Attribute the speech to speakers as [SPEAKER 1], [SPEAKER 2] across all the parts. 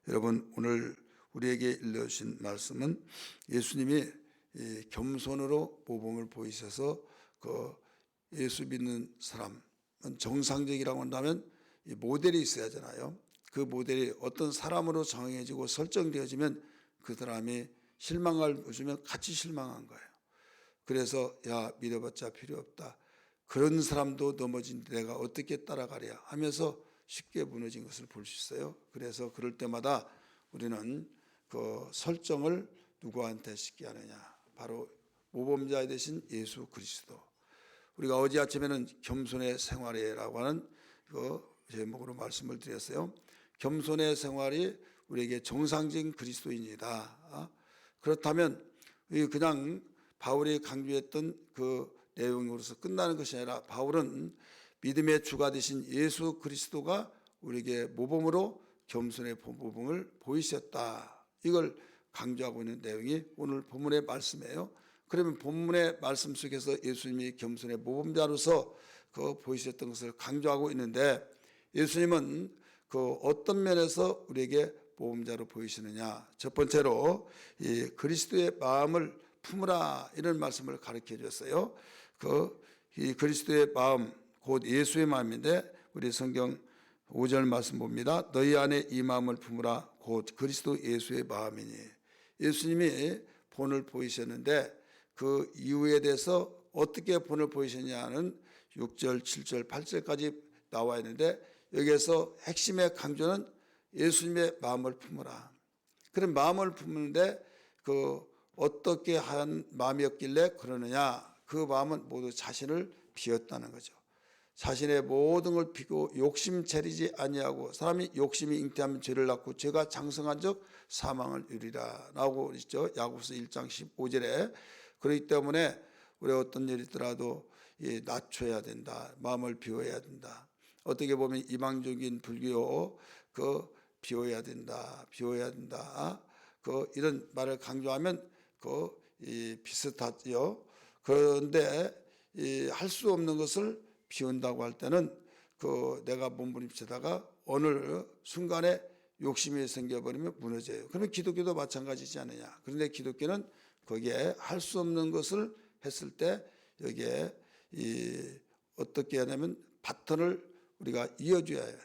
[SPEAKER 1] 여러분, 오늘 우리에게 일러주신 말씀은 예수님이 겸손으로 모범을 보이셔서 그 예수 믿는 사람은 정상적이라고 한다면 이 모델이 있어야 하잖아요. 그 모델이 어떤 사람으로 정해지고 설정되어지면 그 사람이 실망을 주면 같이 실망한 거예요. 그래서 야, 믿어봤자 필요 없다. 그런 사람도 넘어진 내가 어떻게 따라가랴 하면서 쉽게 무너진 것을 볼 수 있어요. 그래서 그럴 때마다 우리는 그 설정을 누구한테 쉽게 하느냐, 바로 모범자 되신 예수 그리스도. 우리가 어제 아침에는 겸손의 생활이라고 하는 그 제목으로 말씀을 드렸어요. 겸손의 생활이 우리에게 정상적인 그리스도인이다. 그렇다면 그냥 바울이 강조했던 그 내용으로서 끝나는 것이 아니라 바울은 믿음의 주가 되신 예수 그리스도가 우리에게 모범으로 겸손의 모범을 보이셨다. 이걸 강조하고 있는 내용이 오늘 본문의 말씀이에요. 그러면 본문의 말씀 속에서 예수님이 겸손의 모범자로서 그 보이셨던 것을 강조하고 있는데, 예수님은 그 어떤 면에서 우리에게 모범자로 보이시느냐. 첫 번째로 이 그리스도의 마음을 품으라, 이런 말씀을 가르쳐 줬어요. 이 그리스도의 마음, 곧 예수의 마음인데, 우리 성경 5절 말씀 봅니다. 너희 안에 이 마음을 품으라, 곧 그리스도 예수의 마음이니. 예수님이 본을 보이셨는데 그 이유에 대해서 어떻게 본을 보이셨냐는 6절, 7절, 8절까지 나와 있는데, 여기에서 핵심의 강조는 예수님의 마음을 품으라. 그런 마음을 품는데 그 어떻게 한 마음이었길래 그러느냐. 그 마음은 모두 자신을 비웠다는 거죠. 자신의 모든 걸 비고 욕심 차리지 아니하고, 사람이 욕심이 잉태하면 죄를 낳고 죄가 장성한 적 사망을 이루리라 라고 있죠. 야고보서 1장 15절에. 그렇기 때문에 우리 어떤 일이 있더라도 낮춰야 된다. 마음을 비워야 된다. 어떻게 보면 이방적인 불교 비워야 된다. 비워야 된다. 이런 말을 강조하면 비슷하죠. 그런데 할 수 없는 것을 비운다고 할 때는 내가 몸부림치다가 어느 순간에 욕심이 생겨버리면 무너져요. 그러면 기독교도 마찬가지지 않느냐. 그런데 기독교는 거기에 할 수 없는 것을 했을 때 여기에 어떻게 하냐면 바톤을 우리가 이어줘야 해요.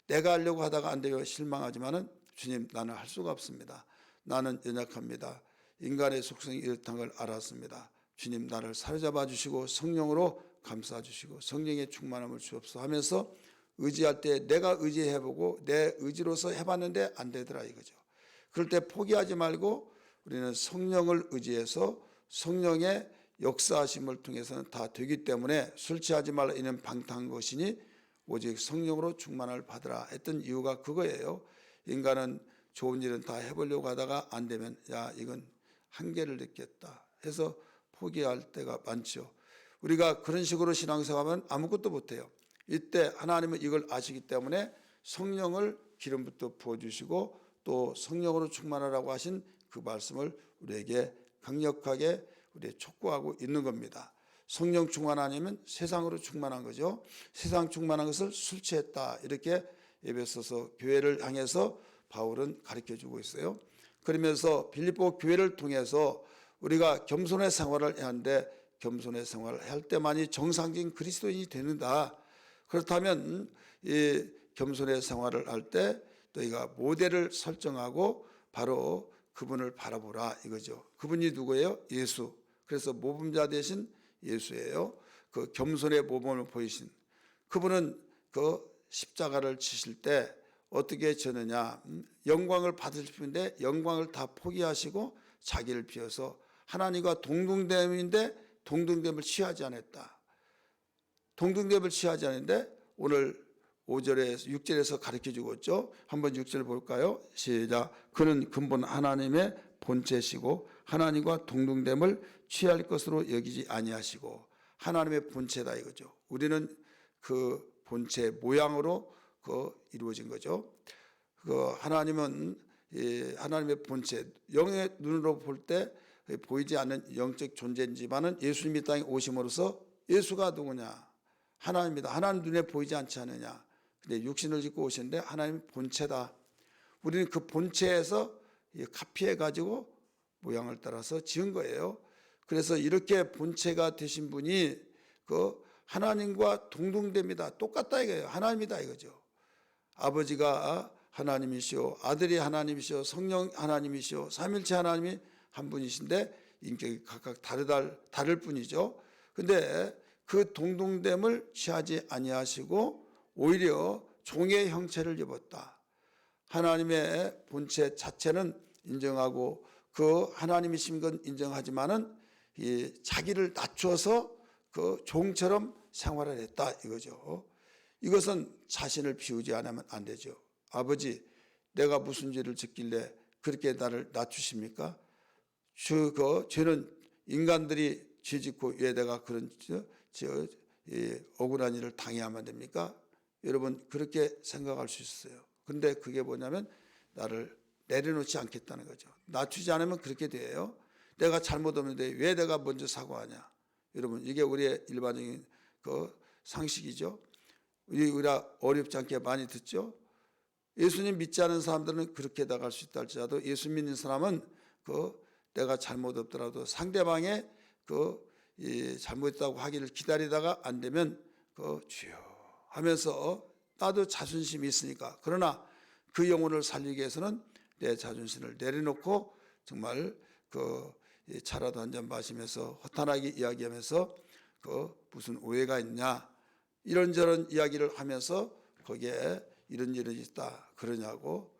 [SPEAKER 1] 내가 하려고 하다가 안 되고 실망하지만은 주님, 나는 할 수가 없습니다. 나는 연약합니다. 인간의 속성이 이렇다는 걸 알았습니다. 주님, 나를 사로잡아 주시고 성령으로 감싸 주시고 성령의 충만함을 주옵소서 하면서 의지할 때 내가 의지해보고 내 의지로서 해봤는데 안 되더라 이거죠. 그럴 때 포기하지 말고 우리는 성령을 의지해서 성령의 역사하심을 통해서는 다 되기 때문에 술 취하지 말라 이는 방탕한 것이니 오직 성령으로 충만을 받으라 했던 이유가 그거예요. 인간은 좋은 일은 다 해보려고 하다가 안 되면 야, 이건 한계를 느꼈다 해서 포기할 때가 많죠. 우리가 그런 식으로 신앙생활하면 아무것도 못해요. 이때 하나님은 이걸 아시기 때문에 성령을 기름부터 부어주시고 또 성령으로 충만하라고 하신 그 말씀을 우리에게 강력하게 우리 촉구하고 있는 겁니다. 성령 충만 아니면 세상으로 충만한 거죠. 세상 충만한 것을 술 취했다, 이렇게 에베소서 교회를 향해서 바울은 가르쳐주고 있어요. 그러면서 빌립보 교회를 통해서 우리가 겸손의 생활을 해야 하는데, 겸손의 생활을 할 때만이 정상적인 그리스도인이 되는다. 그렇다면 이 겸손의 생활을 할 때 너희가 모델을 설정하고 바로 그분을 바라보라 이거죠. 그분이 누구예요? 예수. 그래서 모범자 되신 예수예요. 그 겸손의 모범을 보이신 그분은 십자가를 치실 때 어떻게 졌느냐. 영광을 받으실 분인데 영광을 다 포기하시고 자기를 비워서 하나님과 동등됨인데 동등됨을 취하지 않았다. 동등됨을 취하지 않는데 오늘 5절에서 6절에서 가르쳐주고 있죠. 한번 6절 볼까요? 시작. 그는 근본 하나님의 본체시고 하나님과 동등됨을 취할 것으로 여기지 아니하시고. 하나님의 본체다 이거죠. 우리는 그 본체 모양으로 이루어진 거죠. 하나님은 하나님의 본체, 영의 눈으로 볼 때 보이지 않는 영적 존재이지만은 예수님이 땅에 오심으로써 예수가 누구냐? 하나님입니다. 하나님 눈에 보이지 않지 않느냐? 근데 육신을 짓고 오셨는데 하나님의 본체다. 우리는 그 본체에서 카피해 가지고 모양을 따라서 지은 거예요. 그래서 이렇게 본체가 되신 분이 그 하나님과 동등됩니다. 똑같다 이거예요. 하나님이다 이거죠. 아버지가 하나님이시오, 아들이 하나님이시오, 성령 하나님이시오, 삼일체 하나님이 한 분이신데 인격이 각각 다를 뿐이죠. 근데 그 동등됨을 취하지 아니하시고 오히려 종의 형체를 입었다. 하나님의 본체 자체는 인정하고 그 하나님이신 건 인정하지만은 이 자기를 낮춰서 그 종처럼 생활을 했다 이거죠. 이것은 자신을 비우지 않으면 안 되죠. 아버지, 내가 무슨 죄를 짓길래 그렇게 나를 낮추십니까? 죄는 인간들이 죄 짓고 왜 내가 그런 억울한 일을 당해야만 됩니까? 여러분 그렇게 생각할 수 있어요. 근데 그게 뭐냐면 나를 내려놓지 않겠다는 거죠. 낮추지 않으면 그렇게 돼요. 내가 잘못 없는데 왜 내가 먼저 사과하냐? 여러분 이게 우리의 일반적인 그 상식이죠. 우리가 어렵지 않게 많이 듣죠. 예수님 믿지 않은 사람들은 그렇게 나갈 수 있다 할지라도 예수 믿는 사람은 내가 잘못 없더라도 상대방의 잘못했다고 하기를 기다리다가 안 되면 주여 하면서 나도 자존심이 있으니까 그러나 그 영혼을 살리기 위해서는 내 자존심을 내려놓고 정말 차라도 한 잔 마시면서 허탄하게 이야기하면서 무슨 오해가 있냐 이런저런 이야기를 하면서 거기에 이런 일이 있다 그러냐고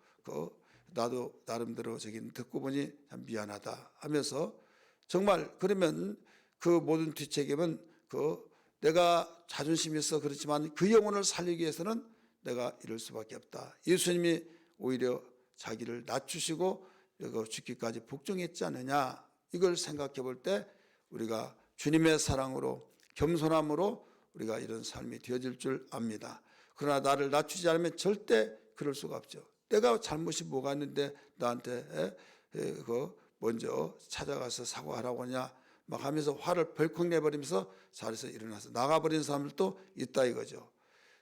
[SPEAKER 1] 나도 나름대로 저긴 듣고 보니 참 미안하다 하면서 정말 그러면 그 모든 뒷책임은 내가 자존심이 있어 그렇지만 그 영혼을 살리기 위해서는 내가 이럴 수밖에 없다. 예수님이 오히려 자기를 낮추시고 죽기까지 복종했지 않느냐 이걸 생각해 볼 때 우리가 주님의 사랑으로 겸손함으로 우리가 이런 삶이 되어질 줄 압니다. 그러나 나를 낮추지 않으면 절대 그럴 수가 없죠. 내가 잘못이 뭐가 있는데 나한테 먼저 찾아가서 사과하라고 하냐 막 하면서 화를 벌컥 내버리면서 자리에서 일어나서 나가버리는 사람들도 있다 이거죠.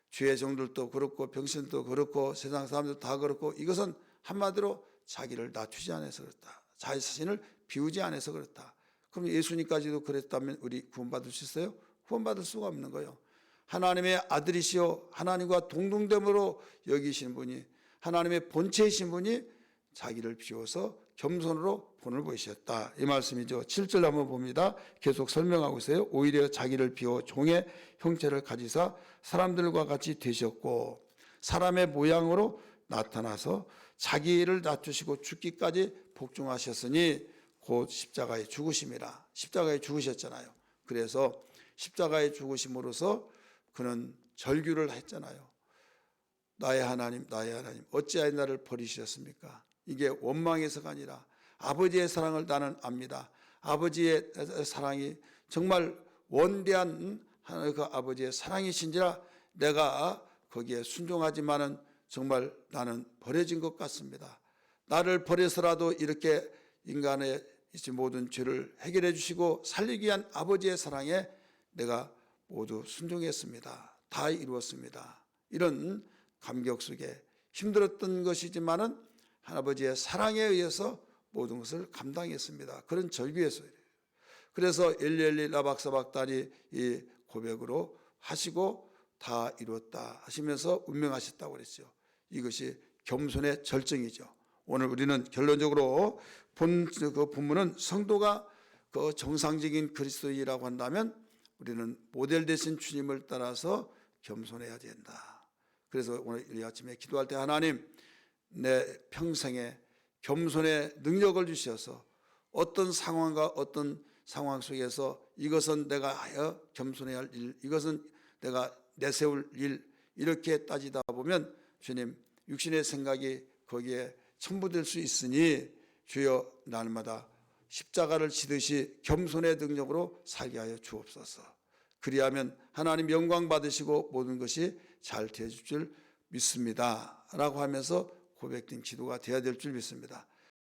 [SPEAKER 1] 주의 종들도 그렇고 병신도 그렇고 세상 사람들도 다 그렇고 이것은 한마디로 자기를 낮추지 않아서 그렇다. 자기 자신을 비우지 않아서 그렇다. 그럼 예수님까지도 그랬다면 우리 구원받을 수 있어요? 구원받을 수가 없는 거예요. 하나님의 아들이시오 하나님과 동등됨으로 여기시는 분이 하나님의 본체이신 분이 자기를 비워서 겸손으로 본을 보이셨다. 이 말씀이죠. 7절 한번 봅니다. 계속 설명하고 있어요. 오히려 자기를 비워 종의 형체를 가지사 사람들과 같이 되셨고 사람의 모양으로 나타나서 자기를 낮추시고 죽기까지 복종하셨으니 곧 십자가에 죽으심이라. 십자가에 죽으셨잖아요. 그래서 십자가에 죽으심으로써 그는 절규를 했잖아요. 나의 하나님 나의 하나님 어찌하여 나를 버리셨습니까? 이게 원망해서가 아니라 아버지의 사랑을 나는 압니다. 아버지의 사랑이 정말 원대한 그 아버지의 사랑이신지라 내가 거기에 순종하지만은 정말 나는 버려진 것 같습니다. 나를 버려서라도 이렇게 인간의 모든 죄를 해결해 주시고 살리기 위한 아버지의 사랑에 내가 모두 순종했습니다. 다 이루었습니다. 이런 감격 속에 힘들었던 것이지만은 아버지의 사랑에 의해서 모든 것을 감당했습니다. 그런 절규에서 그래서 엘리엘리 라박사박다니 이 고백으로 하시고 다 이루었다 하시면서 운명하셨다고 그랬죠. 이것이 겸손의 절정이죠. 오늘 우리는 결론적으로 그 본문은 성도가 그 정상적인 그리스도인이라고 한다면 우리는 모델 되신 주님을 따라서 겸손해야 된다. 그래서 오늘 이 아침에 기도할 때 하나님 내 평생에 겸손의 능력을 주셔서 어떤 상황과 어떤 상황 속에서 이것은 내가 하여 겸손해야 할 일, 이것은 내가 내세울 일 이렇게 따지다 보면 주님 육신의 생각이 거기에 첨부될 수 있으니 주여 날마다 십자가를 지듯이 겸손의 능력으로 살게 하여 주옵소서. 그리하면 하나님 영광 받으시고 모든 것이 잘 되어질 줄 믿습니다 라고 하면서 고백된 기도가 되어야 될 줄 믿습니다.